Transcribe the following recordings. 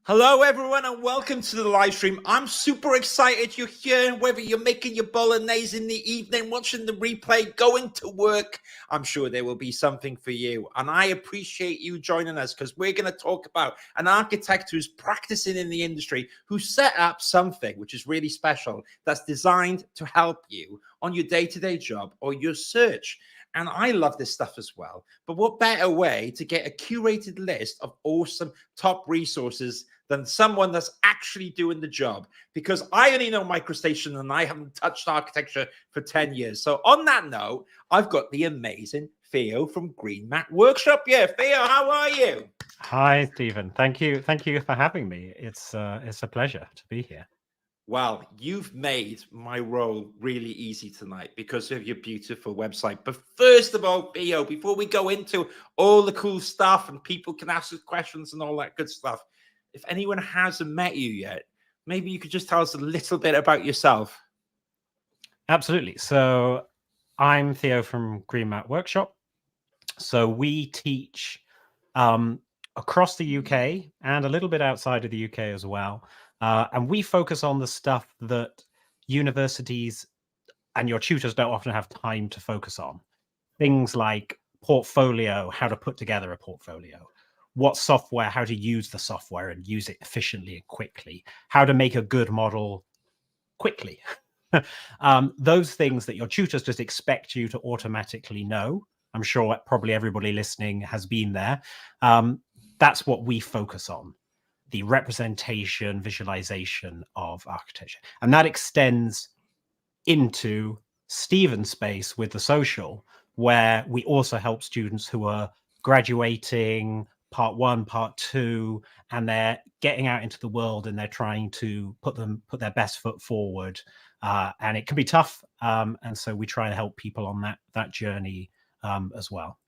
Hello, everyone, and welcome to the live stream. I'm super excited you're here, whether you're making your bolognese in the evening, watching the replay, going to work. I'm sure there will be something for you. And I appreciate you joining us because we're going to talk about an architect who's practicing in the industry, who set up something which is really special that's designed to help you on your day-to-day job or your search. And I love this stuff as well. But what better way to get a curated list of awesome top resources than someone that's actually doing the job? Because I only know MicroStation and I haven't touched architecture for 10 years. So on that note, I've got the amazing Theo from Green Mat Workshop here. Theo, how are you? Hi, Stephen. Thank you for having me. It's a pleasure to be here. Well, you've made my role really easy tonight because of your beautiful website. But first of all, Theo, before we go into all the cool stuff and people can ask us questions and all that good stuff, if anyone hasn't met you yet, maybe you could just tell us a little bit about yourself. Absolutely. So I'm Theo from Green Mat Workshop. So we teach across the UK and a little bit outside of the UK as well. And we focus on the stuff that universities and your tutors don't often have time to focus on. Things like portfolio, how to put together a portfolio, what software, how to use the software and use it efficiently and quickly, how to make a good model quickly. Those things that your tutors just expect you to automatically know. I'm sure probably everybody listening has been there. That's what we focus on, the representation, visualization of architecture. And that extends into Stephen's space with the social, where we also help students who are graduating part 1, part 2, and they're getting out into the world and they're trying to put their best foot forward. And it can be tough. And so we try and help people on that journey as well.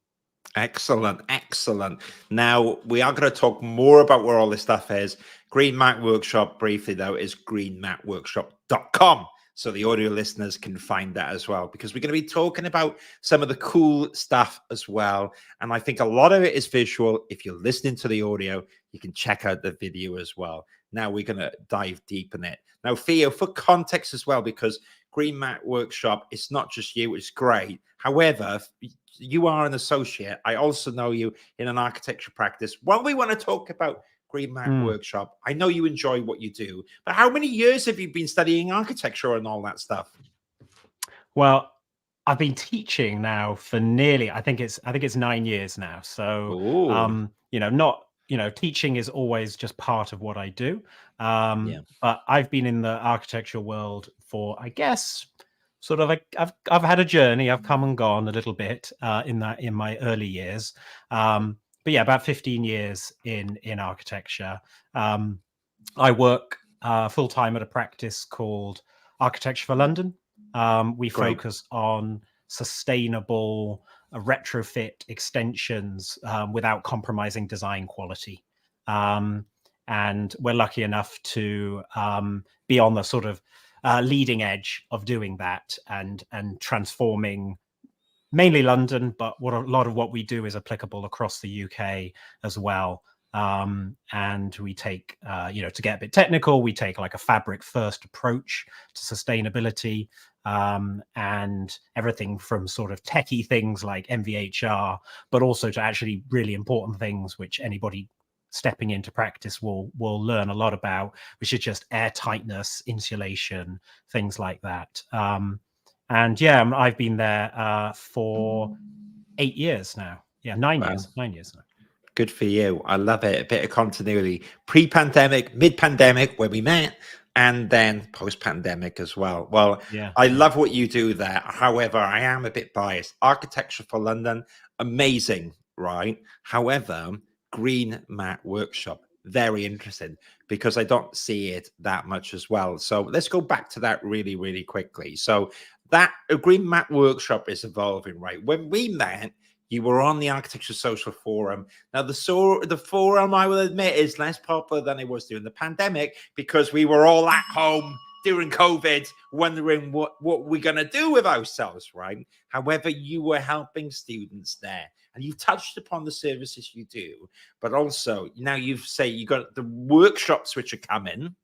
Excellent, excellent. Now, we are going to talk more about where all this stuff is. Green Mat Workshop, briefly though, is greenmatworkshop.com. So the audio listeners can find that as well, because we're going to be talking about some of the cool stuff as well. And I think a lot of it is visual. If you're listening to the audio, you can check out the video as well. Now we're going to dive deep in it. Now, Theo, for context as well, because Green Mat Workshop, it's not just you, it's great. However, you are an associate. I also know you in an architecture practice. While we want to talk about Green Mat Workshop, I know you enjoy what you do, but how many years have you been studying architecture and all that stuff? Well, I've been teaching now for nearly, I think it's 9 years now. So, teaching is always just part of what I do. But I've been in the architecture world for, I guess, sort of, I've had a journey. I've come and gone a little bit in my early years. But yeah, about 15 years in architecture. I work full time at a practice called Architecture for London. We focus on sustainable retrofit extensions without compromising design quality. And we're lucky enough to be on the sort of leading edge of doing that and transforming mainly London, but a lot of what we do is applicable across the UK as well. And we take, to get a bit technical, we take like a fabric first approach to sustainability, and everything from sort of techie things like MVHR, but also to actually really important things which anybody stepping into practice will learn a lot about, which is just air tightness, insulation, things like that. And yeah, I've been there for 8 years now. Yeah, 9 years. 9 years now. Good for you. I love it. A bit of continuity. Pre-pandemic, mid-pandemic, where we met, and then post-pandemic as well. Well, yeah. I love what you do there. However, I am a bit biased. Architecture for London, amazing, right? However, Green Mat Workshop, very interesting, because I don't see it that much as well. So let's go back to that really, really quickly. So that Green Mat Workshop is evolving, right? When we met, you were on the Architecture Social Forum. Now, the forum, I will admit, is less popular than it was during the pandemic because we were all at home during COVID, wondering what we're going to do with ourselves, right? However, you were helping students there. And you've touched upon the services you do, but also now you've got the workshops which are coming.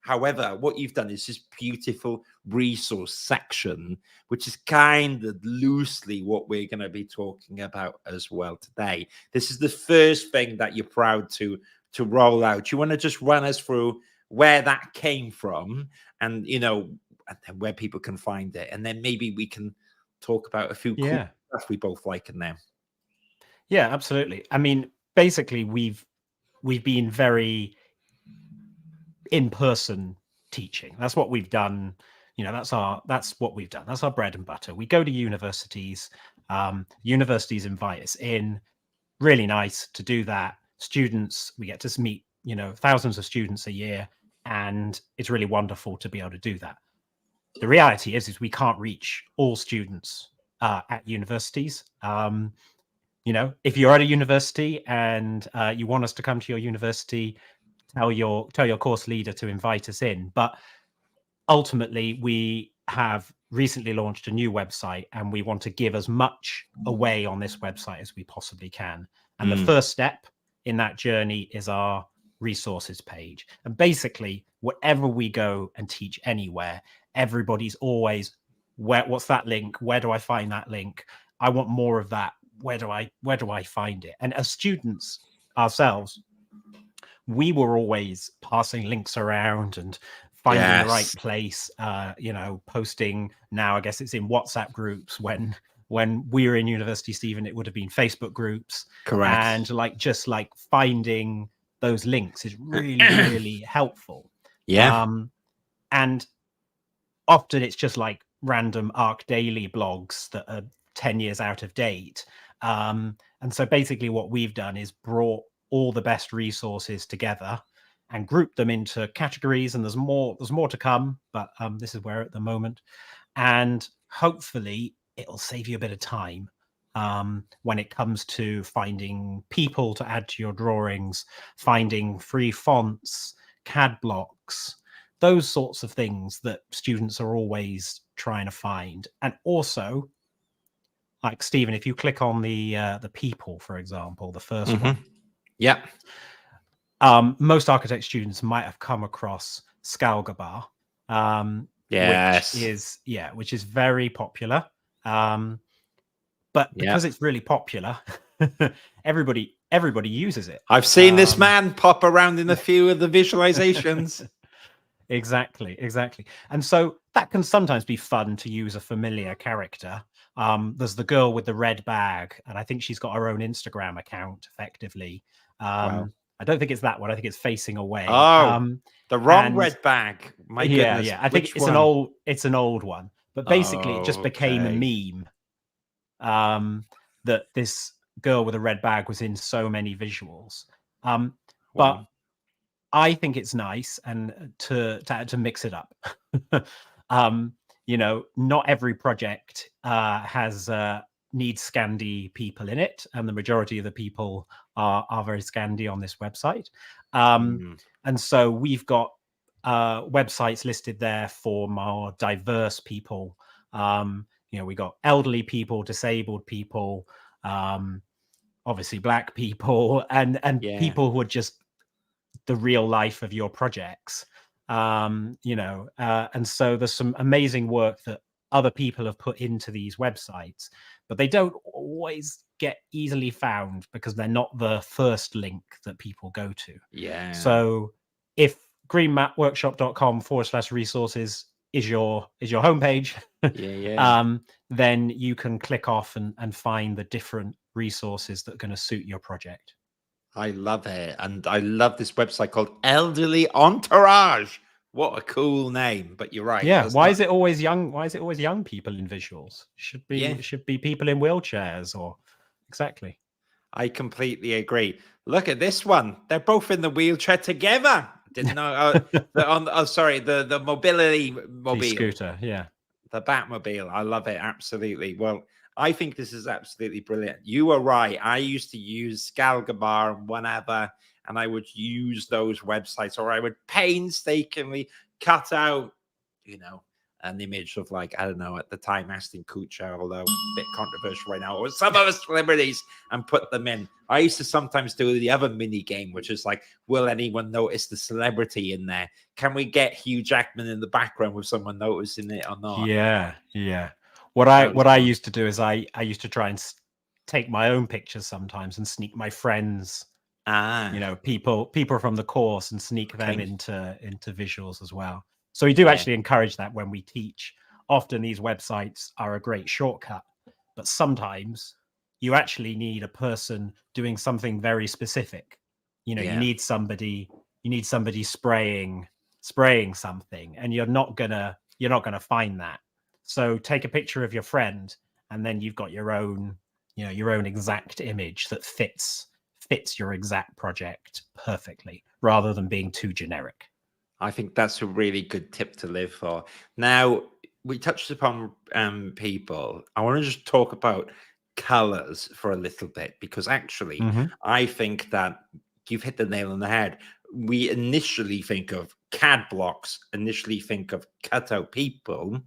However, what you've done is this beautiful resource section, which is kind of loosely what we're going to be talking about as well today. This is the first thing that you're proud to roll out. You want to just run us through where that came from, and and then where people can find it, and then maybe we can talk about a few cool stuff we both like in there. Yeah, absolutely. I mean, basically, we've been very in-person teaching. That's what we've done. That's what we've done. That's our bread and butter. We go to universities. Universities invite us in. Really nice to do that. Students, we get to meet thousands of students a year, and it's really wonderful to be able to do that. The reality is we can't reach all students at universities. If you're at a university and you want us to come to your university, tell your course leader to invite us in. But ultimately, we have recently launched a new website, and we want to give as much away on this website as we possibly can. And the first step in that journey is our resources page. And basically, wherever we go and teach anywhere, everybody's always, what's that link? Where do I find that link? I want more of that. Where do I find it? And as students ourselves, we were always passing links around and finding the right place, posting. Now I guess it's in WhatsApp groups. When we were in university, Stephen, it would have been Facebook groups. Correct. And just finding those links is really, really helpful. Yeah. And often it's just random Arc Daily blogs that are 10 years out of date. And so basically what we've done is brought all the best resources together and grouped them into categories. And there's more to come, but this is where at the moment. And hopefully it'll save you a bit of time when it comes to finding people to add to your drawings, finding free fonts, CAD blocks, those sorts of things that students are always trying to find. And also, like Stephen, if you click on the people, for example, the first one. Yeah. Most architect students might have come across Scalgabar, which is very popular. But because it's really popular, everybody uses it. I've seen this man pop around in a few of the visualizations. Exactly. And so that can sometimes be fun to use a familiar character. There's the girl with the red bag, and I think she's got her own Instagram account effectively. Wow. I don't think it's that one. I think it's Facing Away. The wrong red bag. My goodness. Yeah. I think it's an old one. But basically, it just became a meme that this girl with a red bag was in so many visuals. But I think it's nice and to mix it up. Not every project needs Scandi people in it, and the majority of the people are very Scandi on this website. And so we've got websites listed there for more diverse people. We got elderly people, disabled people, obviously Black people, and people who are just the real life of your projects. And so there's some amazing work that other people have put into these websites, but they don't always get easily found because they're not the first link that people go to. Yeah. So if greenmatworkshop.com/resources is your homepage, then you can click off and find the different resources that are going to suit your project. I love it. And I love this website called Elderly Entourage. What a cool name. But you're right. Yeah. Why is it always young? Why is it always young people in visuals? It should be people in wheelchairs or exactly. I completely agree. Look at this one. They're both in the wheelchair together. Didn't know. The mobility mobile. The scooter. Yeah. The Batmobile. I love it. Absolutely. Well, I think this is absolutely brilliant. You are right. I used to use Scalgabar and whatever, and I would use those websites, or I would painstakingly cut out, an image of like, I don't know, at the time, Ashton Kutcher, although a bit controversial right now, or some other celebrities, and put them in. I used to sometimes do the other mini game, which is like, will anyone notice the celebrity in there? Can we get Hugh Jackman in the background with someone noticing it or not? Yeah, yeah. What I used to do is I used to try and take my own pictures sometimes and sneak my friends, you know, people from the course, and sneak them into visuals as well. So we do actually encourage that when we teach. Often these websites are a great shortcut, but sometimes you actually need a person doing something very specific. You know, you need somebody spraying something, and you're not gonna find that. So take a picture of your friend, and then you've got your own, you know, your own exact image that fits your exact project perfectly, rather than being too generic. I think that's a really good tip to live for. Now, we touched upon people. I want to just talk about colors for a little bit, because actually, I think that you've hit the nail on the head. We initially think of CAD blocks, initially think of cutout people.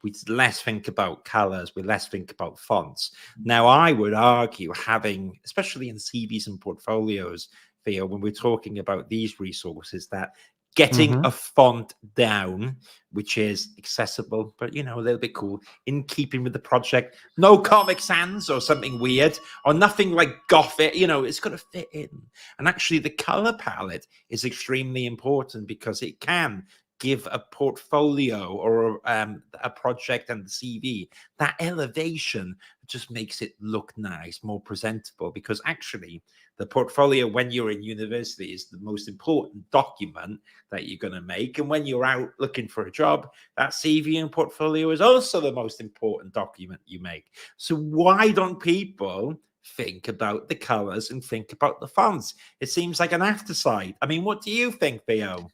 We less think about colors, we less think about fonts. Now, I would argue having, especially in CVs and portfolios, Theo, when we're talking about these resources, that getting a font down, which is accessible, but, you know, a little bit cool, in keeping with the project, no Comic Sans or something weird, or nothing like Gothic, you know, it's got to fit in. And actually, the color palette is extremely important, because it can give a portfolio or a project and the CV that elevation, just makes it look nice, more presentable. Because actually, the portfolio when you're in university is the most important document that you're going to make. And when you're out looking for a job, that CV and portfolio is also the most important document you make. So why don't people think about the colors and think about the fonts? It seems like an aftersight. I mean, what do you think, Theo?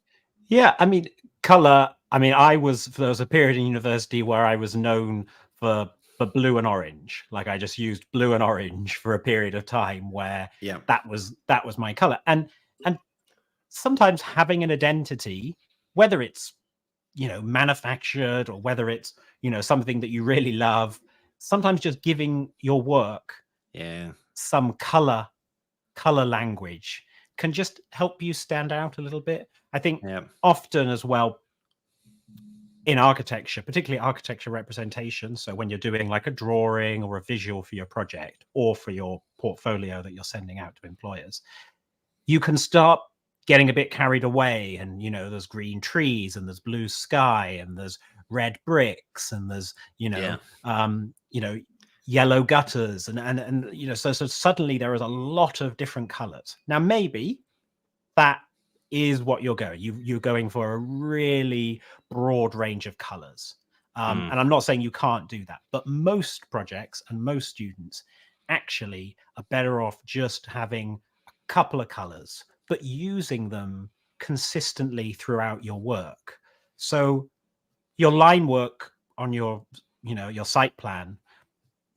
Yeah, I mean, color. I mean, there was a period in university where I was known for blue and orange. Like, I just used blue and orange for a period of time, where that was my color. And sometimes having an identity, whether it's, you know, manufactured, or whether it's, you know, something that you really love, sometimes just giving your work some color language can just help you stand out a little bit. I think often as well, in architecture, particularly architecture representation, so when you're doing like a drawing or a visual for your project or for your portfolio that you're sending out to employers, you can start getting a bit carried away. And, you know, there's green trees, and there's blue sky, and there's red bricks, and there's, you know, yellow gutters, and you know, so suddenly there is a lot of different colors. Now, maybe that is what you're going for, a really broad range of colors. And I'm not saying you can't do that, but most projects and most students actually are better off just having a couple of colors, but using them consistently throughout your work. So your line work on your, you know, your site plan,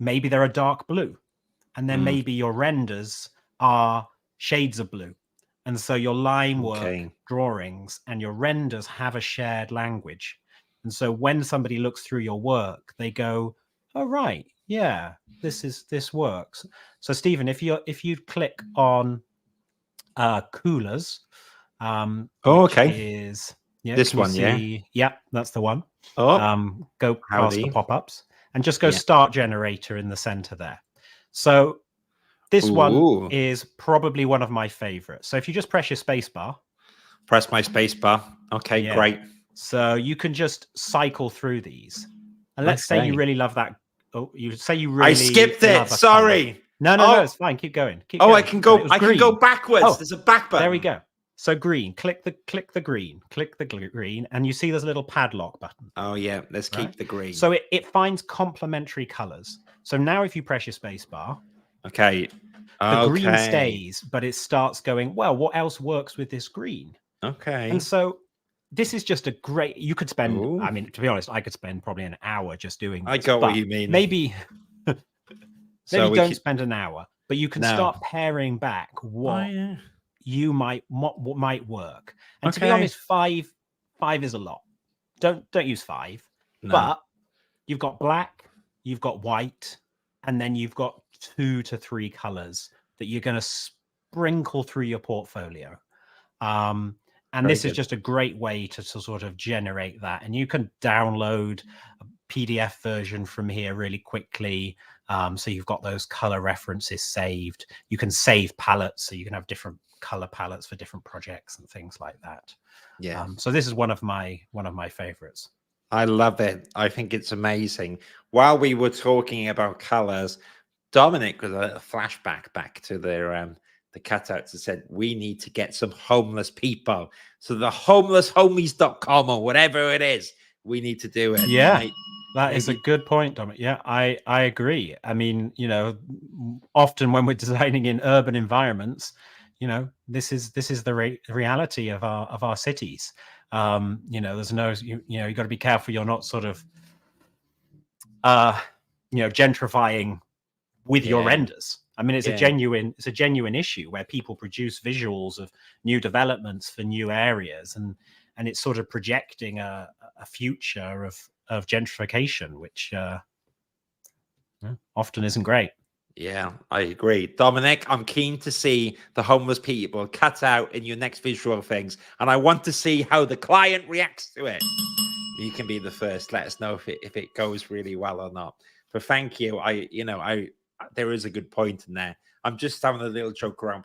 maybe they're a dark blue, and then maybe your renders are shades of blue. And so your line work drawings and your renders have a shared language. And so when somebody looks through your work, they go, oh, right, yeah, this works. So Stephen, if you click on coolers, is this one, yeah, that's the one. Go past the pop-ups and just go start generator in the center there. So this one is probably one of my favorites. So if you just press your space bar. Press my space bar. Okay, great. So you can just cycle through these. And let's say you really love that. Oh, you say you really. I skipped it. Sorry. No, it's fine. Keep going. I can go. I can go backwards. There's a back button. There we go. So green. Click the green. Click the green, and you see there's a little padlock button. Oh yeah. Let's keep the green. So it finds complementary colors. So now if you press your space bar. Okay. The green stays, but it starts going, well, what else works with this green? Okay. And so this is just a great, you could spend, I mean, to be honest, I could spend probably an hour just doing this. I got what you mean. Maybe don't spend an hour, but you can start pairing back what you might work. And to be honest, five is a lot. Don't use 5. No. But you've got black, you've got white, and then you've got 2 to 3 colors that you're going to sprinkle through your portfolio. And Very this is good. just a great way to sort of generate that. And you can download a PDF version from here really quickly. So you've got those color references saved. You can save palettes, so you can have different color palettes for different projects and things like that. Yeah. So this is one of my favorites. I love it. I think it's amazing. While we were talking about colors, Dominic was a flashback back to the cutouts and said, we need to get some homeless people. So the homelesshomies.com or whatever it is, we need to do it. Yeah, that is a good point, Dominic. Yeah, I agree. I mean, you know, often when we're designing in urban environments, you know, this is the reality of our cities. You know, there's no, you know, you got to be careful you're not sort of, you know, gentrifying with your renders. I mean, it's a genuine issue where people produce visuals of new developments for new areas, and it's sort of projecting a future of gentrification, which often isn't great. Yeah, I agree. Dominic, I'm keen to see the homeless people cut out in your next visual things, and I want to see how the client reacts to it. You can be the first. Let us know if it goes really well or not. But thank you. There is a good point in there. I'm just having a little joke around.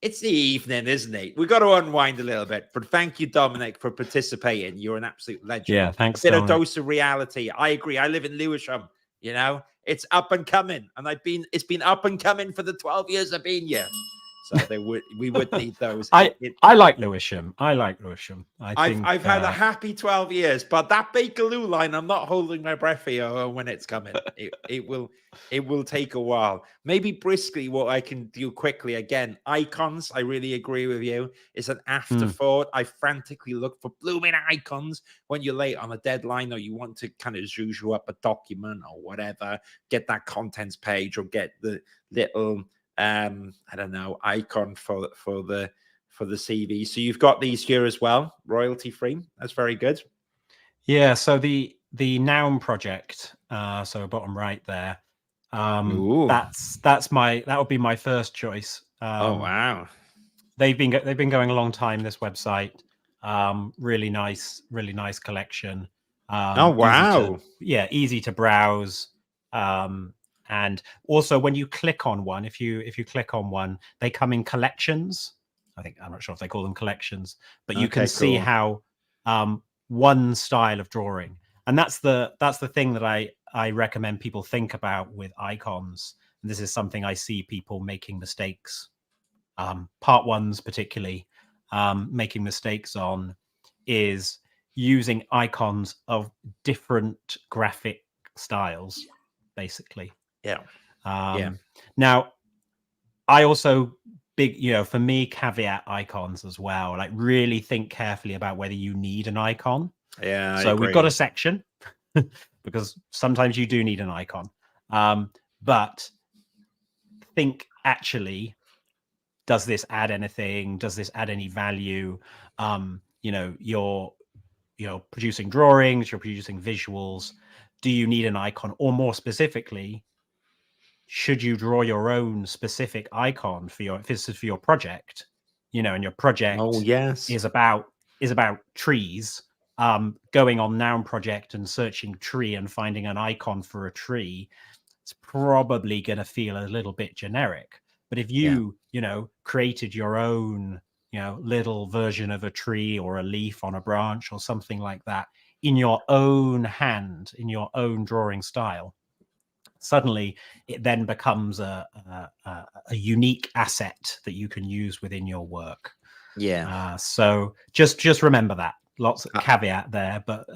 It's the evening, isn't it? We've got to unwind a little bit. But thank you, Dominic, for participating. You're an absolute legend. Yeah, thanks, a bit Dominic. of dose of reality. I agree. I live in Lewisham. You know, it's up and coming, and it's been up and coming for the 12 years I've been here. So we would need those. I like Lewisham. I've had a happy 12 years, but that Bakerloo line, I'm not holding my breath here when it's coming. It will take a while. Maybe briskly, what I can do quickly again. Icons, I really agree with you. It's an afterthought. I frantically look for blooming icons when you're late on a deadline, or you want to kind of zhuzh up a document or whatever. Get that contents page, or get the little I don't know, icon for the CV. So you've got these here as well, royalty free. That's very good. Yeah. So the noun project, so bottom right there, that would be my first choice. Oh wow. They've been going a long time, this website. Really nice collection. Oh wow. Easy to browse. And also, when you click on one, if you click on one, they come in collections. I'm not sure if they call them collections, but you can see how one style of drawing, and that's the thing that I recommend people think about with icons. And this is something I see people making mistakes, part ones particularly, making mistakes on, is using icons of different graphic styles, basically. Now, I also for me, caveat icons as well. Like, really think carefully about whether you need an icon. So we've got a section because sometimes you do need an icon. But think, actually, does this add anything? Does this add any value? You know, you're producing drawings, you're producing visuals. Do you need an icon? Or more specifically, should you draw your own specific icon if this is for your project, you know, and your project is about trees, going on Noun Project and searching tree and finding an icon for a tree, it's probably going to feel a little bit generic. But if you, you know, created your own, you know, little version of a tree or a leaf on a branch or something like that in your own hand, in your own drawing style, suddenly it then becomes a unique asset that you can use within your work. So just remember that. Lots of caveat there, but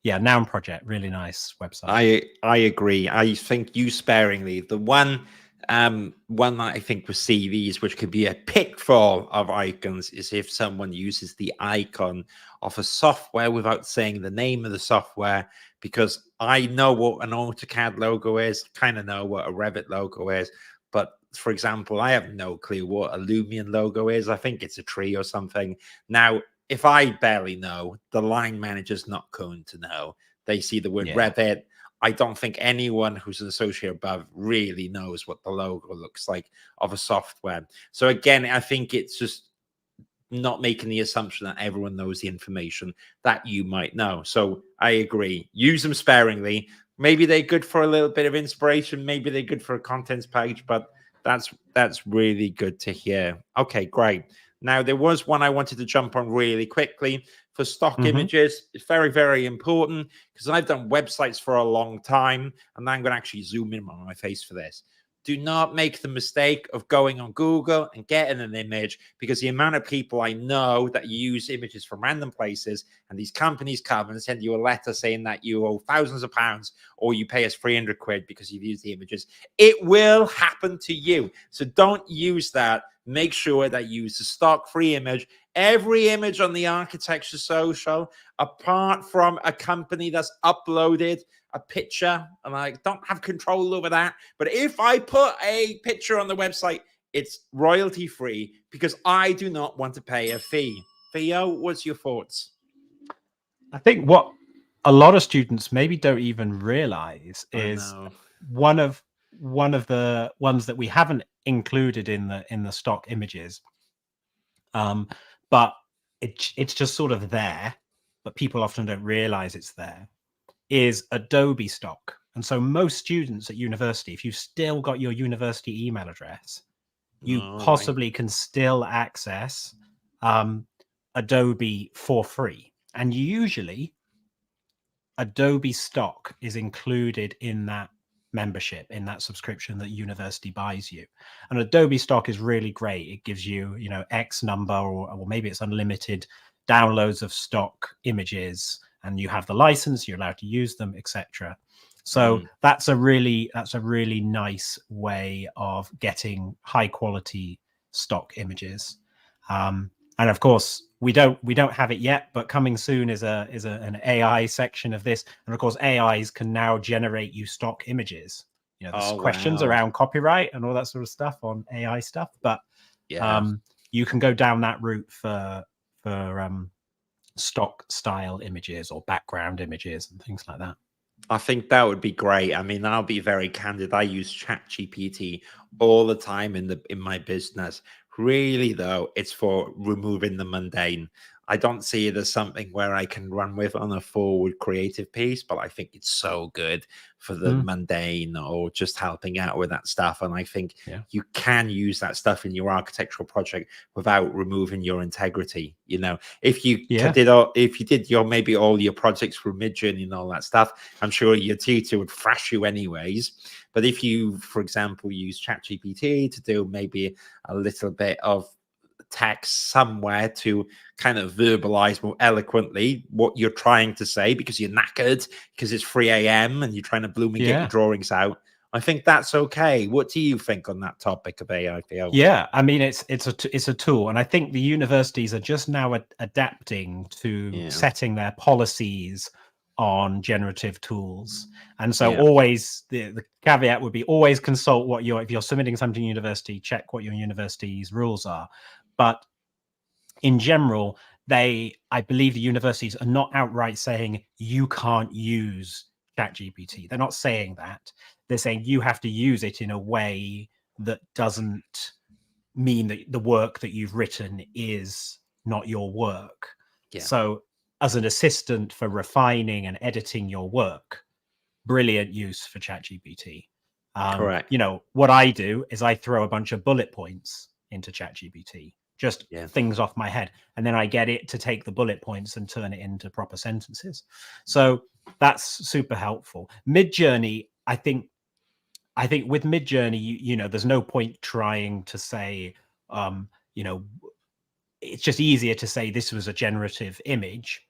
Noun Project, really nice website. I agree. I think use sparingly. The one that I think with CVs, which could be a pitfall of icons, is if someone uses the icon of a software without saying the name of the software, because I know what an AutoCAD logo is, kind of know what a Revit logo is, but for example, I have no clue what a Lumion logo is. I think it's a tree or something. Now, if I barely know, the line manager's not going to know. They see the word Yeah. Revit. I don't think anyone who's an associate above really knows what the logo looks like of a software. So again, I think it's just not making the assumption that everyone knows the information that you might know. So I agree. Use them sparingly. Maybe they're good for a little bit of inspiration. Maybe they're good for a contents page, but that's really good to hear. Okay, great. Now, there was one I wanted to jump on really quickly for stock images. It's very, very important because I've done websites for a long time, and I'm going to actually zoom in on my face for this. Do not make the mistake of going on Google and getting an image, because the amount of people I know that use images from random places, and these companies come and send you a letter saying that you owe thousands of pounds or you pay us 300 quid because you've used the images. It will happen to you. So don't use that. Make sure that you use the stock free image. Every image on the Architecture Social, apart from a company that's uploaded a picture, and I don't have control over that. But if I put a picture on the website, it's royalty free because I do not want to pay a fee. Theo, what's your thoughts? I think what a lot of students maybe don't even realize is one of the ones that we haven't included in the stock images, but it's just sort of there, but people often don't realize it's there, is Adobe stock. And so most students at university, if you've still got your university email address, you possibly can still access Adobe for free. And usually Adobe stock is included in that membership, in that subscription that university buys you. And Adobe stock is really great. It gives you, you know, X number, or maybe it's unlimited downloads of stock images, and you have the license, you're allowed to use them, etc. So that's a really nice way of getting high quality stock images. And of course, we don't have it yet, but coming soon is an AI section of this. And of course, AIs can now generate you stock images. You know, there's questions around copyright and all that sort of stuff on AI stuff, but you can go down that route for stock style images or background images and things like that. I think that would be great. I mean, I'll be very candid. I use ChatGPT all the time in my business. Really, though, it's for removing the mundane. I don't see it as something where I can run with on a forward creative piece, but I think it's so good for the mundane or just helping out with that stuff. And I think you can use that stuff in your architectural project without removing your integrity. You know, if you did your maybe all your projects through Midjourney and all that stuff, I'm sure your tutor would thrash you anyways. But if you, for example, use ChatGPT to do maybe a little bit of text somewhere to kind of verbalize more eloquently what you're trying to say because you're knackered, because it's 3 a.m. and you're trying to bloom and get your drawings out, I think that's okay. What do you think on that topic of AI, Theo? Yeah, I mean, it's a tool, and I think the universities are just now adapting to setting their policies on generative tools. And so always the caveat would be always consult what if you're submitting something to university, check what your university's rules are. But in general, I believe the universities are not outright saying you can't use ChatGPT. They're not saying that. They're saying you have to use it in a way that doesn't mean that the work that you've written is not your work. So as an assistant for refining and editing your work, brilliant use for ChatGPT. Correct. You know, what I do is I throw a bunch of bullet points into ChatGPT, just things off my head, and then I get it to take the bullet points and turn it into proper sentences. So that's super helpful. Midjourney, I think with Midjourney, you know, there's no point trying to say, you know, it's just easier to say this was a generative image.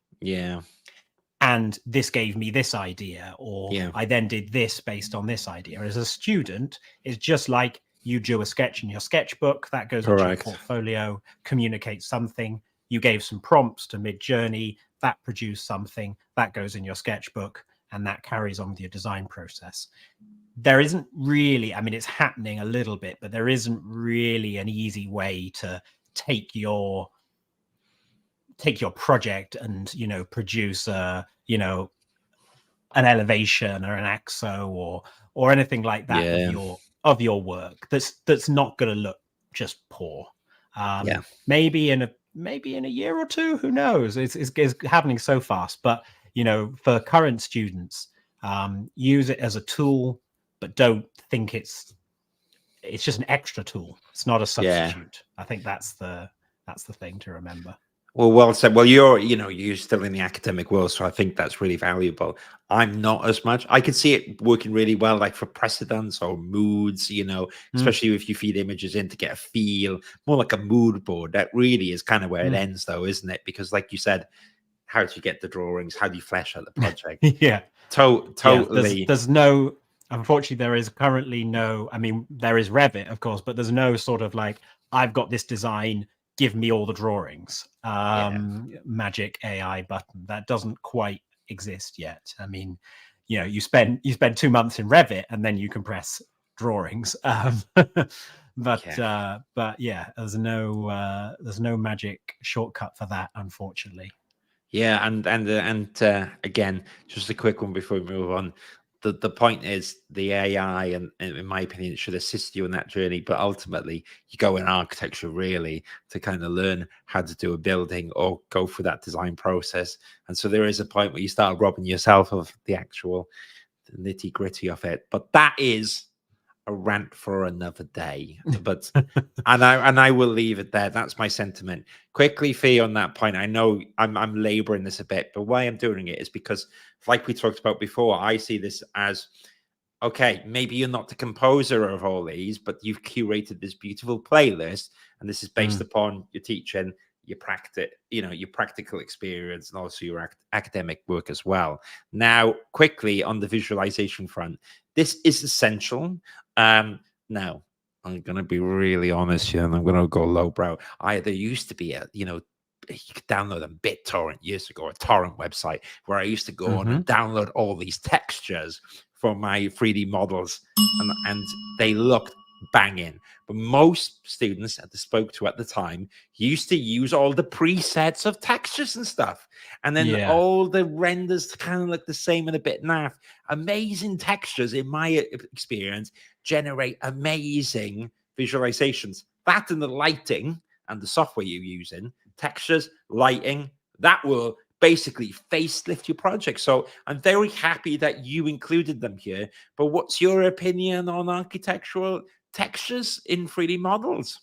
And this gave me this idea, or I then did this based on this idea. As a student, it's just like you do a sketch in your sketchbook, that goes into your portfolio, communicates something. You gave some prompts to Midjourney, that produced something, that goes in your sketchbook, and that carries on with your design process. There isn't really, I mean, it's happening a little bit, but there isn't really an easy way to take your project and, you know, produce a, you know, an elevation or an axo or anything like that of your work that's not going to look just poor. Maybe in a year or two, who knows? It's happening so fast. But for current students, use it as a tool, but don't think it's just an extra tool. It's not a substitute. I think that's the thing to remember. Well said. Well, you're still in the academic world, so I think that's really valuable. I'm not as much. I could see it working really well, like for precedents or moods, especially if you feed images in to get a feel, more like a mood board. That really is kind of where it ends, though, isn't it? Because, like you said, how do you get the drawings? How do you flesh out the project? Totally. There's no. Unfortunately, there is currently no. I mean, there is Revit, of course, but there's no sort of like, I've got this design, give me all the drawings. Magic AI button that doesn't quite exist yet. I mean, you spend 2 months in Revit and then you can press drawings. But yeah, there's no magic shortcut for that, unfortunately. Yeah, and again, just a quick one before we move on. The point is the AI, and in my opinion, it should assist you in that journey. But ultimately, you go in architecture really to kind of learn how to do a building or go through that design process. And so there is a point where you start robbing yourself of the actual nitty gritty of it. But that is a rant for another day. But and I will leave it there. That's my sentiment. Quickly, Theo, on that point, I know I'm laboring this a bit, but why I'm doing it is because, like we talked about before, I see this as, okay, maybe you're not the composer of all these, but you've curated this beautiful playlist, and this is based upon your teaching, your practice, your practical experience, and also your academic work as well. Now, quickly on the visualization front, this is essential. Now, I'm going to be really honest here, and I'm going to go lowbrow. There used to be you could download a BitTorrent years ago, a torrent website where I used to go on and download all these textures for my 3D models, and they looked banging. But most students that I spoke to at the time used to use all the presets of textures and stuff, and then all the renders kind of look the same and a bit naff. Amazing textures, in my experience, generate amazing visualizations. That and the lighting and the software you're using, textures, lighting, that will basically facelift your project. So I'm very happy that you included them here. But what's your opinion on architectural textures in 3D models?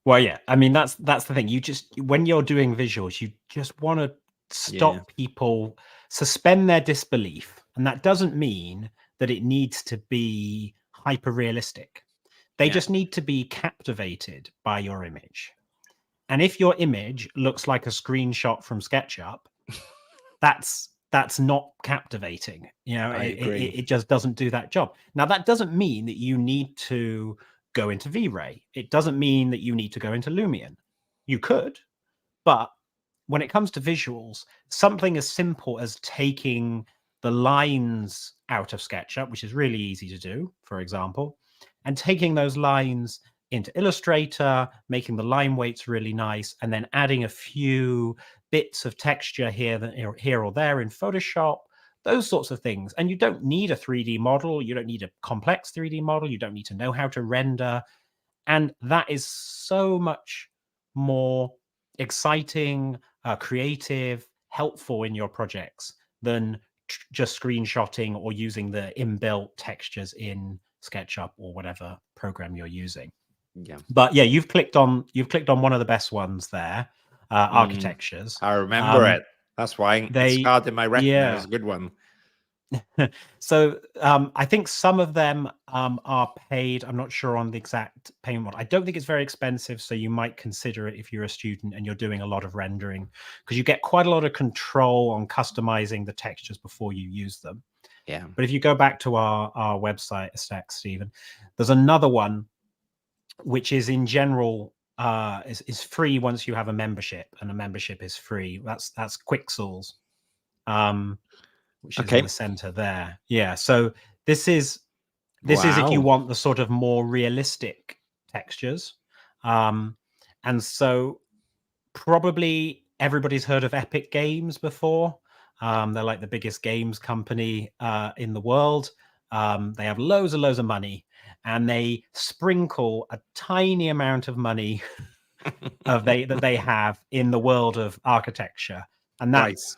Well, yeah, I mean, that's the thing. When you're doing visuals, you just want to stop people, suspend their disbelief. And that doesn't mean that it needs to be hyper realistic. They just need to be captivated by your image. And if your image looks like a screenshot from SketchUp, that's not captivating. It just doesn't do that job. Now, that doesn't mean that you need to go into V-Ray. It doesn't mean that you need to go into Lumion. You could, but when it comes to visuals, something as simple as taking the lines out of SketchUp, which is really easy to do, for example, and taking those lines into Illustrator, making the line weights really nice, and then adding a few bits of texture here or there in Photoshop, those sorts of things. And you don't need a 3D model. You don't need a complex 3D model. You don't need to know how to render. And that is so much more exciting, creative, helpful in your projects than just screenshotting or using the inbuilt textures in SketchUp or whatever program you're using. But yeah, you've clicked on one of the best ones there, architectures. I remember it. That's why it's scarred in my retina. It's a good one. So I think some of them are paid. I'm not sure on the exact payment model. I don't think it's very expensive, so you might consider it if you're a student and you're doing a lot of rendering, because you get quite a lot of control on customizing the textures before you use them. Yeah. But if you go back to our website, Stephen, there's another one which is in general is free once you have a membership, and a membership is free. That's Quixels, which is in the center there. Yeah. So this is if you want the sort of more realistic textures. And so probably everybody's heard of Epic Games before. They're like the biggest games company in the world. They have loads of money, and they sprinkle a tiny amount of money that they have in the world of architecture, and that's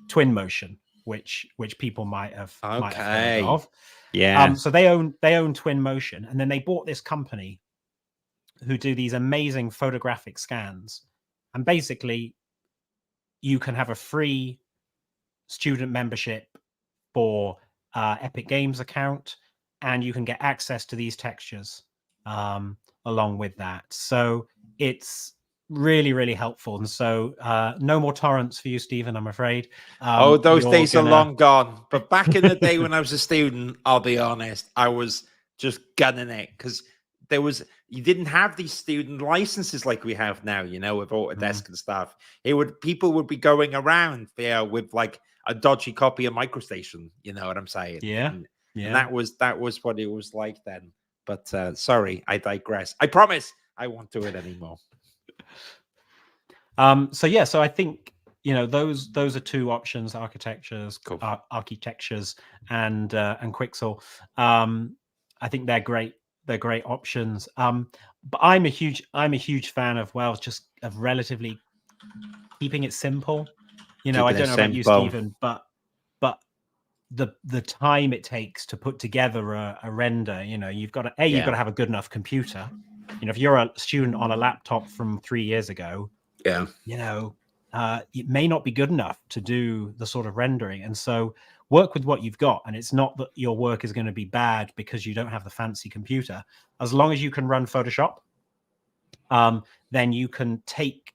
Twinmotion, which people might have heard of. Yeah. So they own Twinmotion, and then they bought this company who do these amazing photographic scans, and basically you can have a free student membership for Epic Games account, and you can get access to these textures along with that. So it's really helpful. And so no more torrents for you, Stephen, I'm afraid. Those days are long gone. But back in the day when I was a student, I'll be honest, I was just gunning it, because you didn't have these student licenses like we have now, with Autodesk and stuff. People would be going around there with like a dodgy copy of MicroStation, you know what I'm saying? Yeah. And that was what it was like then. But sorry, I digress. I promise I won't do it anymore. So I think those are two options: architectures, cool. Architectures, and Quixel. I think they're great. They're great options. But I'm a huge fan of just of relatively keeping it simple. I don't know about you, Stephen, but the time it takes to put together a render, you've got to have a good enough computer. If you're a student on a laptop from 3 years ago, it may not be good enough to do the sort of rendering. And so work with what you've got. And it's not that your work is going to be bad because you don't have the fancy computer. As long as you can run Photoshop, then you can take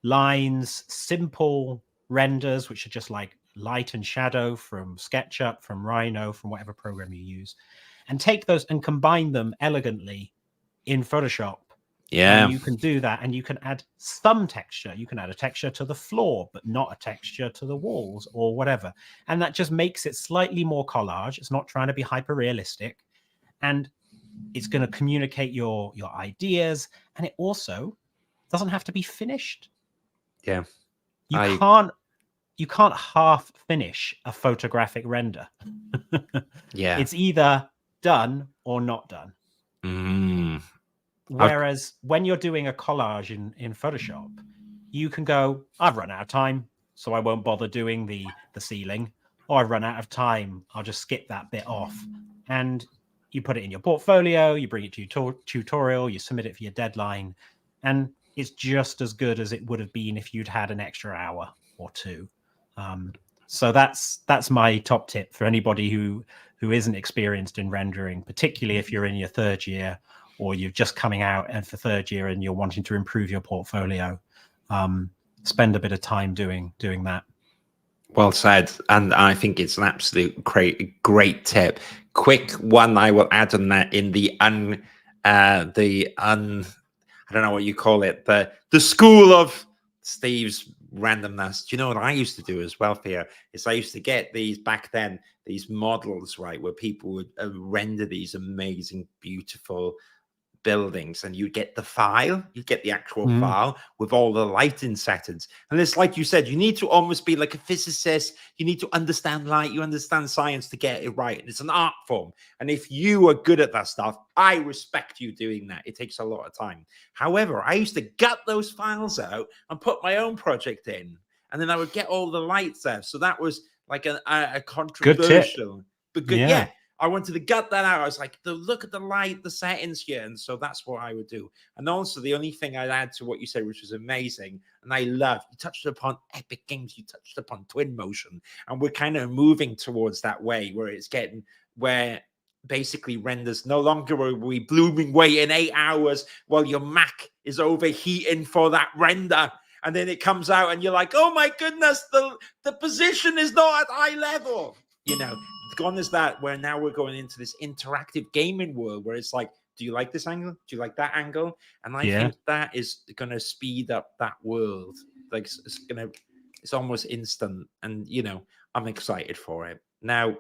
lines, simple renders, which are just like light and shadow from SketchUp, from Rhino, from whatever program you use, and take those and combine them elegantly in Photoshop. Yeah. And you can do that, and you can add some texture. You can add a texture to the floor, but not a texture to the walls or whatever. And that just makes it slightly more collage. It's not trying to be hyper realistic, and it's going to communicate your ideas. And it also doesn't have to be finished. Yeah. You can't half finish a photographic render. Yeah. It's either done or not done. Whereas when you're doing a collage in Photoshop, you can go, I've run out of time, so I won't bother doing the ceiling. Or I've run out of time, I'll just skip that bit off. And you put it in your portfolio, you bring it to your tutorial, you submit it for your deadline, and it's just as good as it would have been if you'd had an extra hour or two. So that's my top tip for anybody who isn't experienced in rendering, particularly if you're in your third year or you're just coming out and for third year and you're wanting to improve your portfolio. Spend a bit of time doing that. Well said. And I think it's an absolute great tip. Quick one I will add on that in I don't know what you call it, the school of Steve's randomness. Do you know what I used to do as well, Theo? Is I used to get these back then, these models, right, where people would render these amazing, beautiful buildings, and you get the file, you get the actual file with all the lighting settings. And it's like you said, you need to almost be like a physicist. You need to understand light, you understand science to get it right. And it's an art form. And if you are good at that stuff, I respect you doing that. It takes a lot of time. However, I used to gut those files out and put my own project in, and then I would get all the lights out. So that was like a controversial, but good. Yeah. I wanted to gut that out. I was like, look at the light, the settings here. And so that's what I would do. And also the only thing I'd add to what you said, which was amazing, and I love, you touched upon Epic Games, you touched upon Twinmotion, and we're kind of moving towards that way where basically renders no longer will be blooming wait in 8 hours while your Mac is overheating for that render. And then it comes out and you're like, oh my goodness, the position is not at eye level. Gone is that, where now we're going into this interactive gaming world where it's like, do you like this angle? Do you like that angle? And I think that is going to speed up that world. Like it's almost instant. And, I'm excited for it. Now,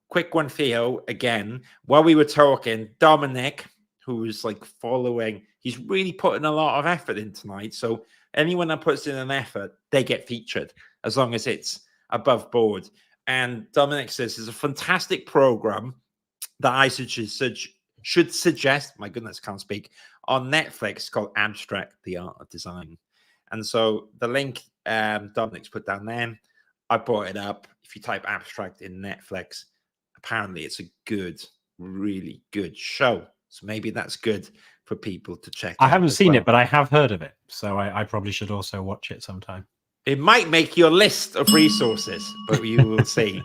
quick one, Theo, again, while we were talking, Dominic, who's like following, he's really putting a lot of effort in tonight. So anyone that puts in an effort, they get featured, as long as it's above board. And Dominic says there's a fantastic program that I should suggest, my goodness, can't speak, on Netflix called Abstract, the Art of Design. And so the link Dominic's put down there, I brought it up. If you type Abstract in Netflix, apparently it's a good, really good show. So maybe that's good for people to check out. I haven't seen it, but I have heard of it. So I probably should also watch it sometime. It might make your list of resources, but you will see.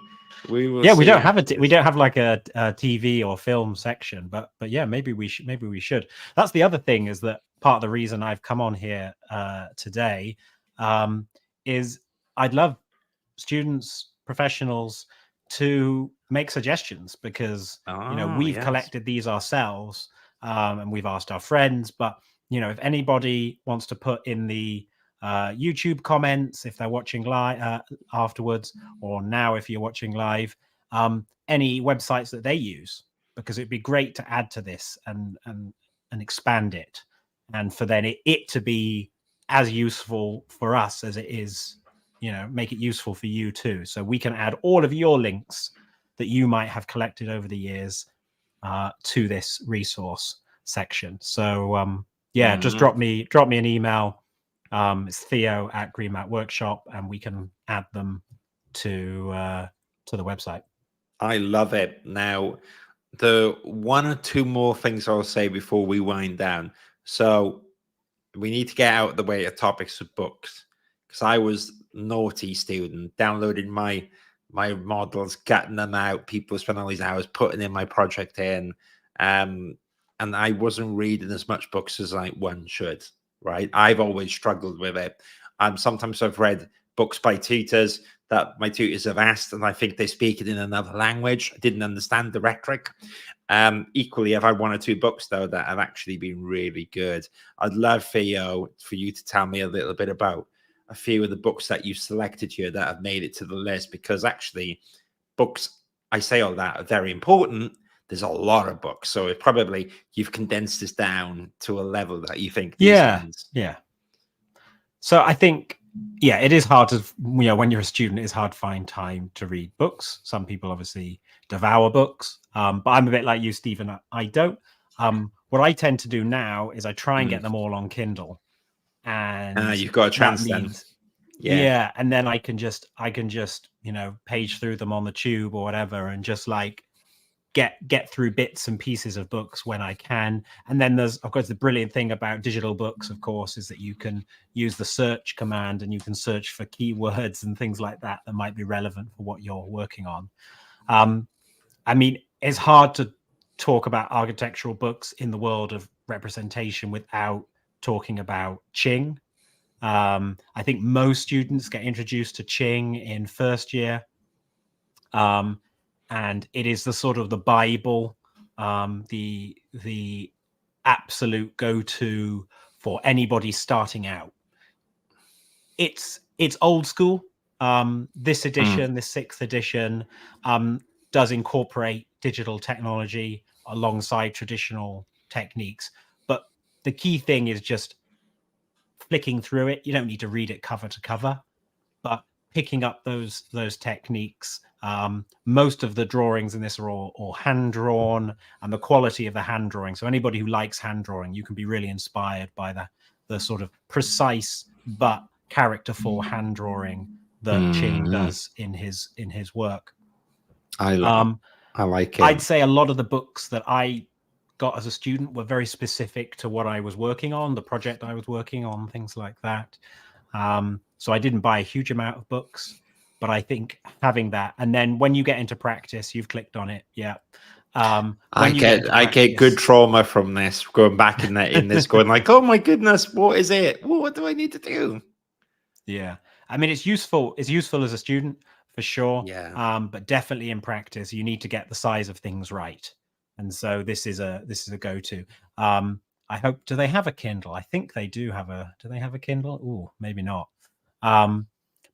We will. Yeah, we don't have we don't have like a TV or film section, but yeah, maybe we should. That's the other thing, is that part of the reason I've come on here today is I'd love students, professionals to make suggestions, because we've collected these ourselves, and we've asked our friends. But if anybody wants to put in the YouTube comments, if they're watching live afterwards, or now if you're watching live, any websites that they use, because it'd be great to add to this and expand it, and for then it to be as useful for us as it is, make it useful for you too, so we can add all of your links that you might have collected over the years to this resource section. So just drop me an email. It's Theo at Green Mat Workshop, and we can add them to the website. I love it. Now, the one or two more things I'll say before we wind down. So we need to get out of the way of topics of books, because I was naughty student, downloading my models, getting them out. People spend all these hours putting in my project in, and I wasn't reading as much books as one should. Right, I've always struggled with it. Sometimes I've read books by tutors that my tutors have asked, and I think they speak it in another language. I didn't understand the rhetoric. Equally, I've had one or two books though that have actually been really good. I'd love, Theo, for you to tell me a little bit about a few of the books that you've selected here that have made it to the list, because actually books, I say all that, are very important. There's a lot of books, so it probably you've condensed this down to a level that you think these ones. Yeah. So I think, it is hard to, when you're a student, it's hard to find time to read books. Some people obviously devour books, but I'm a bit like you, Stephen. I don't. What I tend to do now is I try and get them all on Kindle, and you've got a chance then. Yeah, and then I can just page through them on the tube or whatever, and just like get through bits and pieces of books when I can. And then there's, of course, the brilliant thing about digital books, of course, is that you can use the search command, and you can search for keywords and things like that might be relevant for what you're working on. I mean, it's hard to talk about architectural books in the world of representation without talking about Qing. I think most students get introduced to Qing in first year. And it is the sort of the Bible, the absolute go-to for anybody starting out. It's old school. This edition, this 6th edition, does incorporate digital technology alongside traditional techniques. But the key thing is just flicking through it. You don't need to read it cover to cover, but picking up those techniques. Most of the drawings in this are all hand drawn, and the quality of the hand drawing. So anybody who likes hand drawing, you can be really inspired by the sort of precise but characterful hand drawing that Qing does in his work. I like it. I'd say a lot of the books that I got as a student were very specific to what I was working on, the project I was working on, things like that. So I didn't buy a huge amount of books, but I think having that, and then when you get into practice, you've clicked on it. Yeah. I get good trauma from this, going back in this, going like, oh my goodness, what is it? What do I need to do? Yeah. I mean, it's useful as a student for sure. Yeah. But definitely in practice, you need to get the size of things right. And so this is a go-to. I hope, do they have a Kindle? I think they do have do they have a Kindle? Oh, maybe not.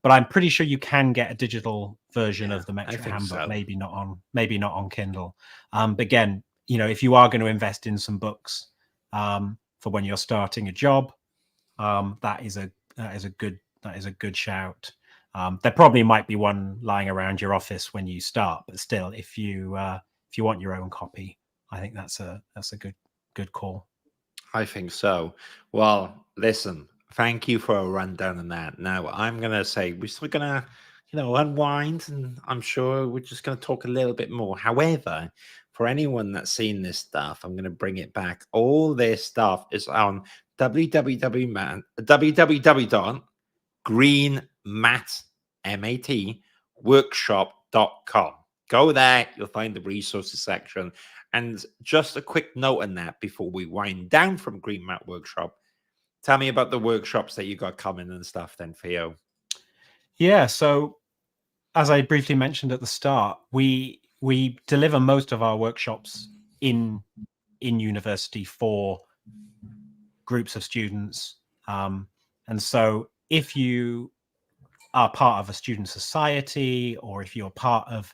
But I'm pretty sure you can get a digital version of the Metric Handbook. So. Maybe not on Kindle. But again, if you are going to invest in some books for when you're starting a job, that is a good shout. There probably might be one lying around your office when you start, but still, if you want your own copy, I think that's a good call. I think so. Well, listen, thank you for a rundown on that. Now, I'm going to say we're still going to, unwind, and I'm sure we're just going to talk a little bit more. However, for anyone that's seen this stuff, I'm going to bring it back. All this stuff is on www.greenmatworkshop.com. Go there, you'll find the resources section. And just a quick note on that before we wind down from Green Mat Workshop. Tell me about the workshops that you got coming and stuff then, Theo. Yeah, so as I briefly mentioned at the start, we deliver most of our workshops in university for groups of students. And so if you are part of a student society, or if you're part of,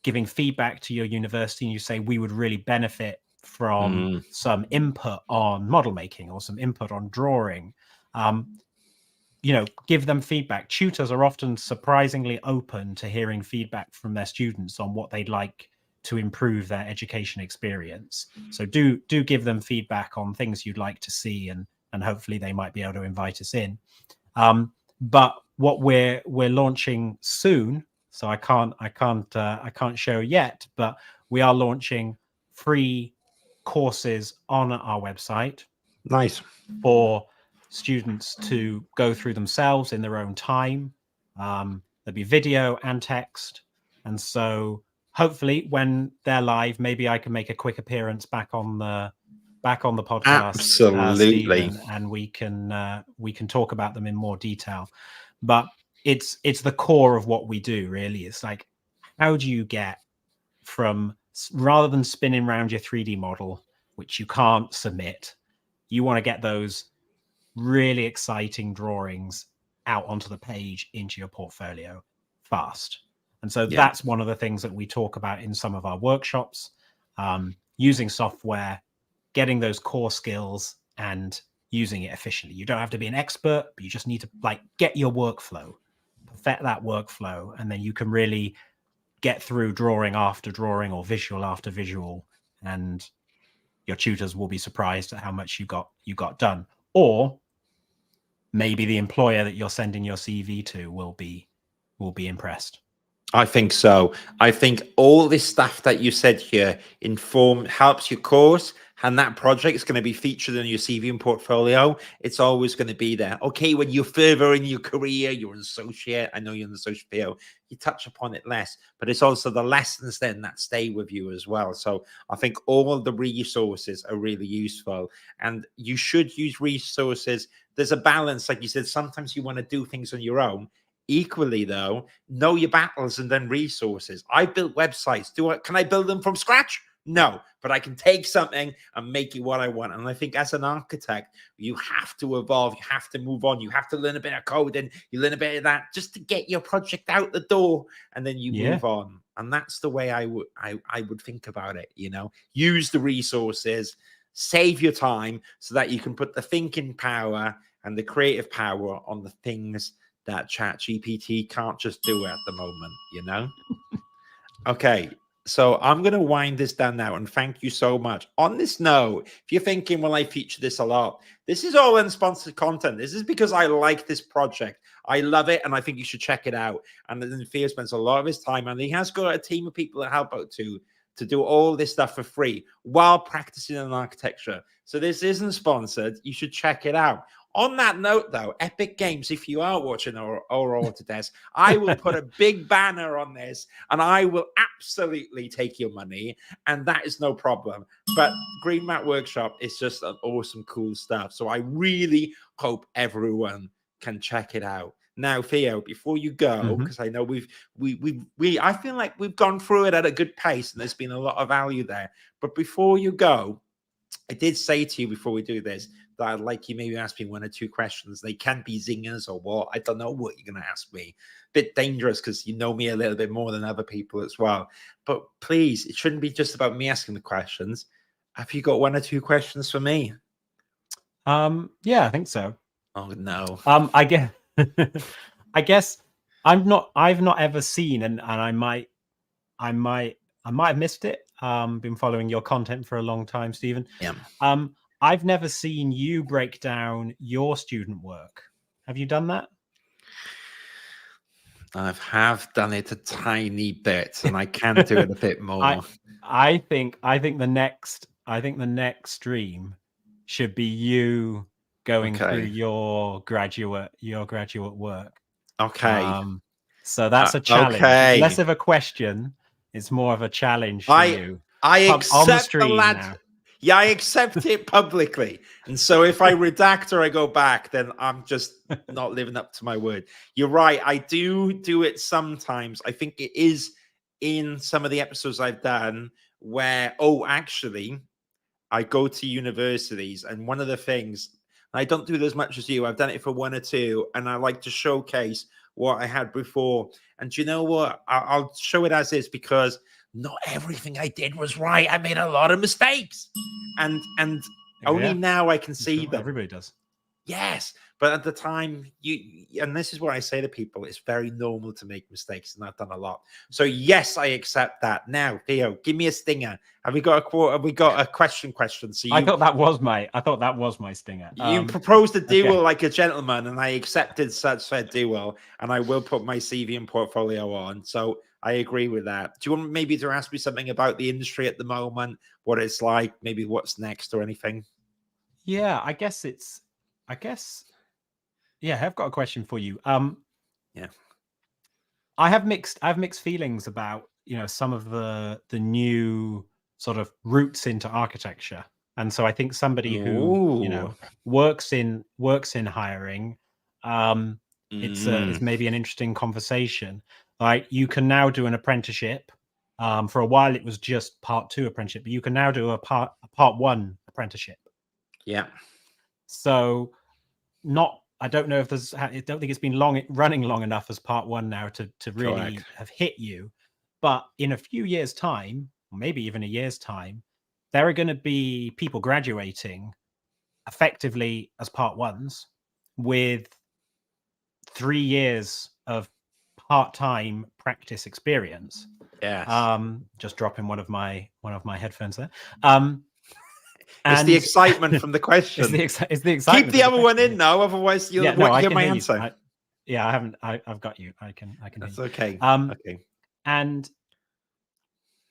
giving feedback to your university, and you say, we would really benefit from some input on model making or some input on drawing, give them feedback. Tutors are often surprisingly open to hearing feedback from their students on what they'd like to improve their education experience. So do give them feedback on things you'd like to see, and hopefully they might be able to invite us in. But what we're launching soon, so I can't show yet, but we are launching free courses on our website. Nice. For students to go through themselves in their own time. There'll be video and text, and so hopefully when they're live, maybe I can make a quick appearance back on the podcast. Absolutely. Stephen, and we can talk about them in more detail. But it's the core of what we do, really. It's like, how do you get from, rather than spinning around your 3D model, which you can't submit, you want to get those really exciting drawings out onto the page into your portfolio fast. And so that's one of the things that we talk about in some of our workshops, using software, getting those core skills and using it efficiently. You don't have to be an expert, but you just need to get your workflow, perfect that workflow, and then you can really get through drawing after drawing or visual after visual, and your tutors will be surprised at how much you got done. Or maybe the employer that you're sending your CV to will be impressed. I think so. I think all this stuff that you said here helps your course, and that project is going to be featured in your CV and portfolio. It's always going to be there. Okay, when you're further in your career, you're an associate. I know you're an associate, Theo. You touch upon it less, but it's also the lessons then that stay with you as well. So I think all the resources are really useful, and you should use resources. There's a balance, like you said. Sometimes you want to do things on your own. Equally, though, know your battles and then resources. I built websites. Can I build them from scratch? No, but I can take something and make it what I want. And I think as an architect, you have to evolve. You have to move on. You have to learn a bit of coding. You learn a bit of that just to get your project out the door, and then you move on. And that's the way I would think about it. Use the resources, save your time so that you can put the thinking power and the creative power on the things that ChatGPT can't just do at the moment, Okay, so I'm going to wind this down now, and thank you so much. On this note, if you're thinking, well, I feature this a lot, this is all unsponsored content. This is because I like this project. I love it, and I think you should check it out. And then Theo spends a lot of his time, and he has got a team of people that help out to do all this stuff for free while practicing in architecture. So this isn't sponsored. You should check it out. On that note, though, Epic Games, if you are watching our Autodesk, I will put a big banner on this, and I will absolutely take your money, and that is no problem. But Green Mat Workshop is just an awesome, cool stuff. So I really hope everyone can check it out. Now, Theo, before you go, because I know I feel like we've gone through it at a good pace, and there's been a lot of value there. But before you go, I did say to you before we do this that I'd like you maybe ask me one or two questions. They can be zingers or what. I don't know what you're going to ask me. Bit dangerous because you know me a little bit more than other people as well. But please, it shouldn't be just about me asking the questions. Have you got one or two questions for me? Yeah, I think so. Oh, no. I guess I guess I've not ever seen, and I might have missed it. Been following your content for a long time, Stephen. Yeah. I've never seen you break down your student work. Have you done that? I have done it a tiny bit, and I can do it a bit more. I think the next stream should be you going through your graduate work. Okay. So that's a challenge. Okay. Less of a question. It's more of a challenge for you. I accept on the stream lad. now. Yeah, I accept it publicly. And so if I redact or I go back, then I'm just not living up to my word. You're right. I do it sometimes. I think it is in some of the episodes I've done where, actually, I go to universities, and one of the things, I don't do it as much as you. I've done it for one or two, and I like to showcase what I had before. And do you know what? I'll show it as is, because not everything I did was right. I made a lot of mistakes, and only now I can see them. Everybody does. Yes, but at the time, and this is what I say to people, it's very normal to make mistakes, and I've done a lot. So yes, I accept that. Now, Theo, give me a stinger. Have we got a quote? Have we got a question? So I thought that was my stinger. You proposed a duel like a gentleman, and I accepted such said duel, and I will put my CV and portfolio on. So I agree with that. Do you want maybe to ask me something about the industry at the moment, what it's like, maybe what's next or anything? Yeah, I guess, yeah, I've got a question for you. Yeah. I have mixed feelings about, some of the new sort of routes into architecture. And so I think somebody who, works in hiring, it's maybe an interesting conversation. Like, you can now do an apprenticeship. For a while it was just part 2 apprenticeship, but you can now do a part 1 apprenticeship. Yeah. So I don't know if I don't think it's been running long enough as part 1 now to really have hit you. But in a few years' time, or maybe even a year's time, there are going to be people graduating effectively as part 1s with 3 years of part-time practice experience. Yes. Just dropping one of my headphones there. It's the excitement from the question. It's the excitement. Keep the other one in now, otherwise you'll hear my answer. I've got you. I can. That's okay. Okay. And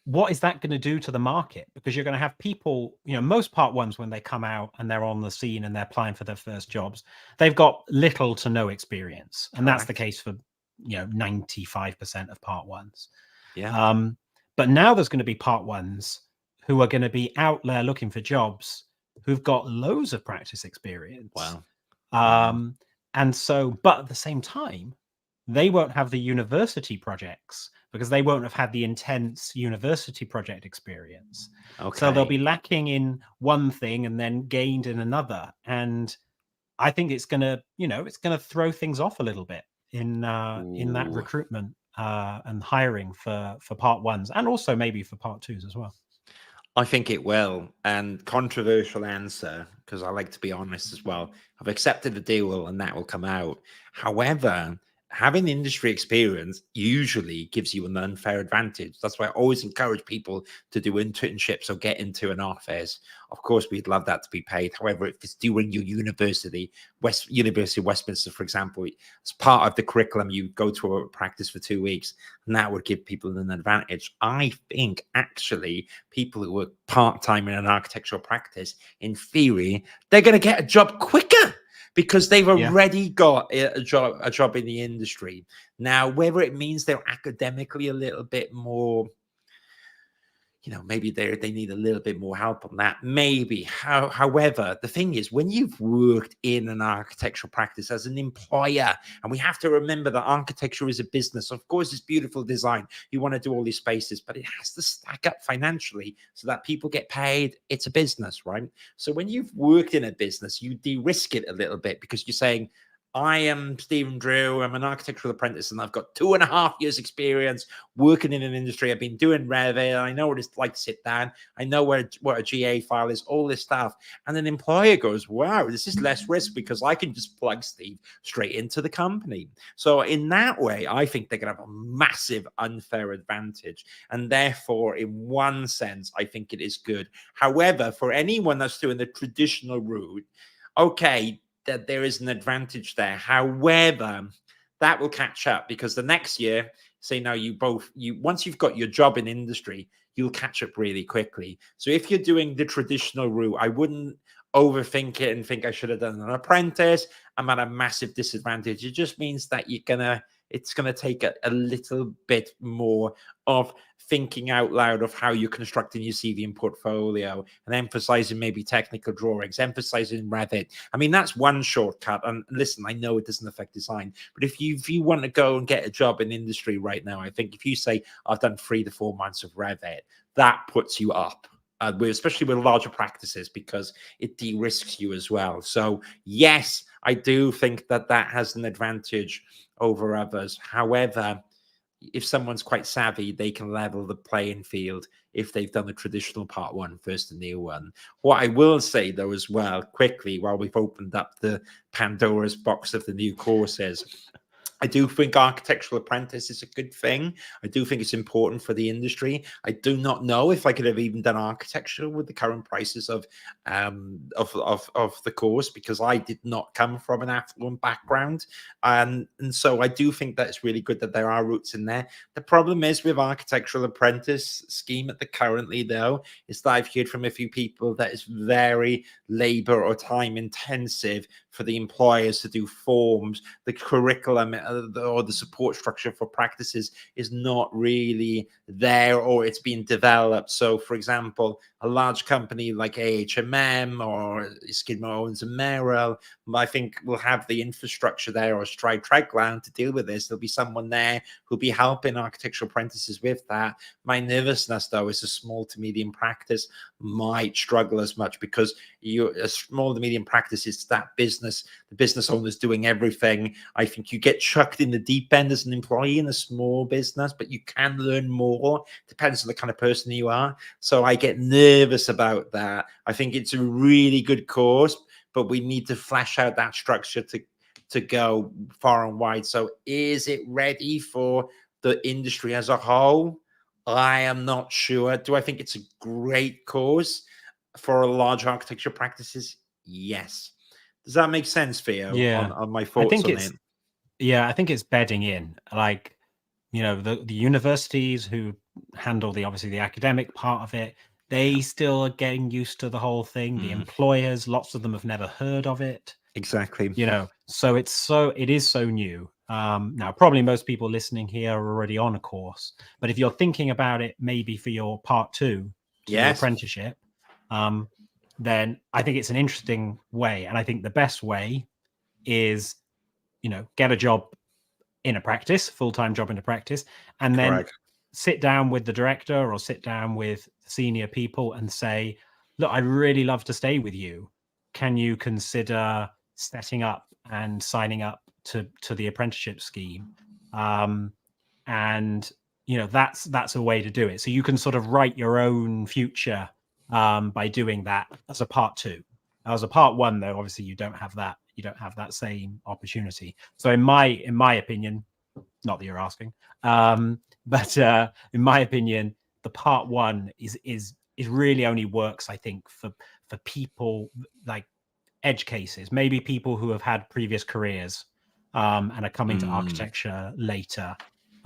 what is that going to do to the market? Because you're going to have people, most part 1s, when they come out and they're on the scene and they're applying for their first jobs, they've got little to no experience, and that's the case for 95% of part 1s. Yeah. But now there's going to be part 1s who are going to be out there looking for jobs who've got loads of practice experience. Wow. And so, but at the same time, they won't have the university projects because they won't have had the intense university project experience. Okay. So they'll be lacking in one thing and then gained in another. And I think it's going to, it's going to throw things off a little bit in that recruitment and hiring for part 1s, and also maybe for part 2s as well. I think it will. And controversial answer, because I like to be honest as well. I've accepted the deal and that will come out. However, having industry experience usually gives you an unfair advantage. That's why I always encourage people to do internships or get into an office. Of course, we'd love that to be paid. However, if it's during your university, University of Westminster, for example, as part of the curriculum, you go to a practice for 2 weeks, and that would give people an advantage. I think actually people who work part-time in an architectural practice, in theory, they're going to get a job quicker, because they've already got a job in the industry. Now, whether it means they're academically a little bit more, maybe they need a little bit more help on that, maybe. However, the thing is, when you've worked in an architectural practice as an employer, and we have to remember that architecture is a business. Of course, it's beautiful design. You want to do all these spaces, but it has to stack up financially so that people get paid. It's a business, right? So when you've worked in a business, you de-risk it a little bit, because you're saying, I am Stephen Drew. I'm an architectural apprentice, and I've got 2.5 years experience working in an industry. I've been doing Revit. I know what it's like to sit down. I know what a GA file is, all this stuff. And an employer goes, wow, this is less risk because I can just plug Steve straight into the company. So in that way, I think they're going to have a massive unfair advantage. And therefore, in one sense, I think it is good. However, for anyone that's doing the traditional route, okay, that there is an advantage there. However, that will catch up because the next year, say now once you've got your job in industry, you'll catch up really quickly. So if you're doing the traditional route, I wouldn't overthink it and think I should have done an apprentice. I'm at a massive disadvantage. It just means that it's gonna take a little bit more of thinking out loud of how you're constructing your CV and portfolio, and emphasizing maybe technical drawings, emphasizing Revit. I mean, that's one shortcut. And listen, I know it doesn't affect design, but if you want to go and get a job in industry right now, I think if you say, I've done 3 to 4 months of Revit, that puts you up. Especially with larger practices, because it de-risks you as well. So yes, I do think that has an advantage over others. However, if someone's quite savvy, they can level the playing field if they've done the traditional part one versus the new one. What I will say, though, as well, quickly, while we've opened up the Pandora's box of the new courses, I do think architectural apprentice is a good thing. I do think it's important for the industry. I do not know if I could have even done architecture with the current prices of the course, because I did not come from an affluent background. And so I do think that it's really good that there are routes in there. The problem is with architectural apprentice scheme at the currently, though, is that I've heard from a few people that it's very labor or time intensive for the employers to do forms. The curriculum or the support structure for practices is not really there, or it's being developed. So, for example, a large company like AHMM or Skidmore, Owens and Merrill, I think will have the infrastructure there, or Stride Treglown, to deal with this. There'll be someone there who'll be helping architectural apprentices with that. My nervousness, though, is a small to medium practice might struggle as much, because a small to medium practice is that business, the business owner's doing everything. I think you get chucked in the deep end as an employee in a small business, but you can learn more. Depends on the kind of person you are. So I get nervous about that. I think it's a really good course, but we need to flesh out that structure to go far and wide. So is it ready for the industry as a whole? I am not sure. Do I think it's a great course for large architecture practices? Yes. Does that make sense, Theo, Yeah, on my I thoughts think on it's it? I think it's bedding in. Like, the universities who handle obviously the academic part of it, they still are getting used to the whole thing. The employers, lots of them have never heard of it. Exactly. So it is so new. Now, probably most people listening here are already on a course, but if you're thinking about it, maybe for your part 2 to your apprenticeship, then I think it's an interesting way. And I think the best way is, get a job in a practice, full-time job in a practice, and then sit down with the director or sit down with senior people and say, look, I'd really love to stay with you. Can you consider setting up and signing up to the apprenticeship scheme? And that's a way to do it. So you can sort of write your own future by doing that as a part 2. As a part 1, though, obviously you don't have that same opportunity. So in my opinion, not that you're asking, but in my opinion, the part 1 is really only works, I think, for people like edge cases, maybe people who have had previous careers and are coming to architecture later.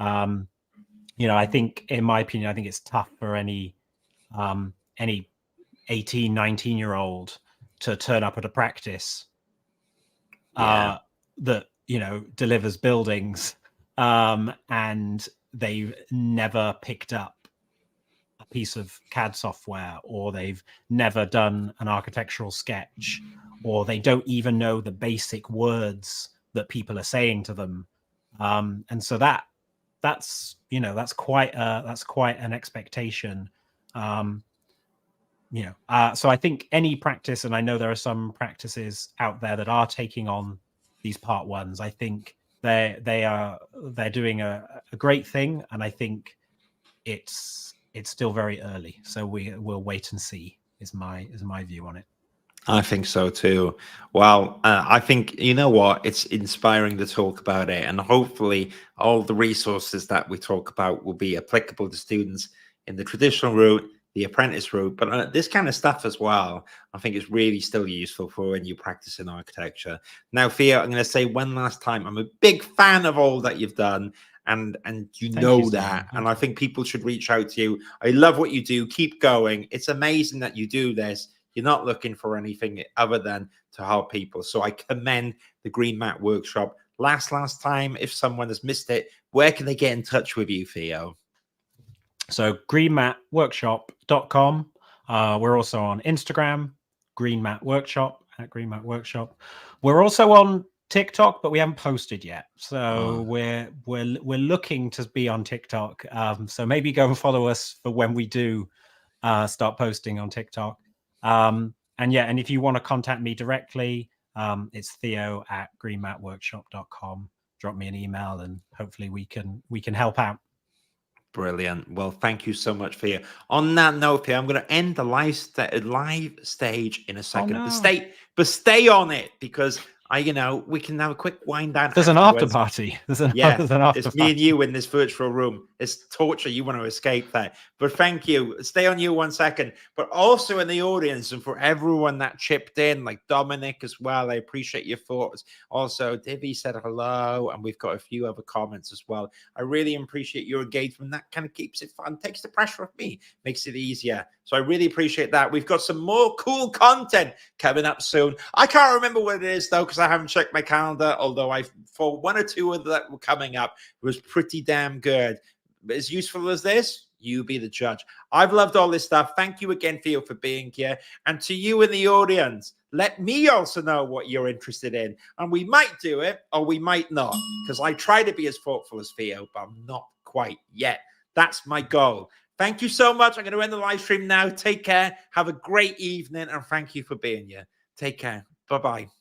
I think, in my opinion, I think it's tough for any 18, 19-year-old to turn up at a practice that delivers buildings and they've never picked up a piece of CAD software, or they've never done an architectural sketch, or they don't even know the basic words that people are saying to them, and so that's quite an expectation. So I think any practice, and I know there are some practices out there that are taking on these part ones. I think they're doing a great thing, and I think it's still very early. So we'll wait and see. Is my view on it. I think so too. Well, I think, you know what, it's inspiring to talk about it, and hopefully all the resources that we talk about will be applicable to students in the traditional route, the apprentice route, but this kind of stuff as well, I think is really still useful for when you practice in architecture. Now, Theo, I'm going to say one last time, I'm a big fan of all that you've done, and you know that, and I think people should reach out to you. I love what you do. Keep going. It's amazing that you do this. You're not looking for anything other than to help people. So I commend the Green Mat Workshop. Last time, if someone has missed it, where can they get in touch with you, Theo? So greenmatworkshop.com. We're also on Instagram, Green Mat Workshop, at Green Mat Workshop. We're also on TikTok, but we haven't posted yet. So we're looking to be on TikTok. So maybe go and follow us for when we do start posting on TikTok. And if you want to contact me directly, it's Theo at greenmatworkshop.com. Drop me an email, and hopefully we can help out. Brilliant. Well, thank you so much, Theo. On that note, Theo, I'm going to end the live stage in a second. Oh, no. But stay on it, because we can have a quick wind down. There's an after party. There's an after it's me and you in this virtual room. It's torture. You want to escape that. But thank you. Stay on you 1 second. But also in the audience, and for everyone that chipped in, like Dominic as well, I appreciate your thoughts. Also, Divi said hello, and we've got a few other comments as well. I really appreciate your engagement. That kind of keeps it fun, takes the pressure off me, makes it easier. So I really appreciate that. We've got some more cool content coming up soon. I can't remember what it is, though, because I haven't checked my calendar, although I for one or two of that were coming up. It was pretty damn good. But as useful as this, you be the judge. I've loved all this stuff. Thank you again, Theo, for being here. And to you in the audience, let me also know what you're interested in. And we might do it, or we might not, because I try to be as thoughtful as Theo, but I'm not quite yet. That's my goal. Thank you so much. I'm going to end the live stream now. Take care. Have a great evening, and thank you for being here. Take care. Bye-bye.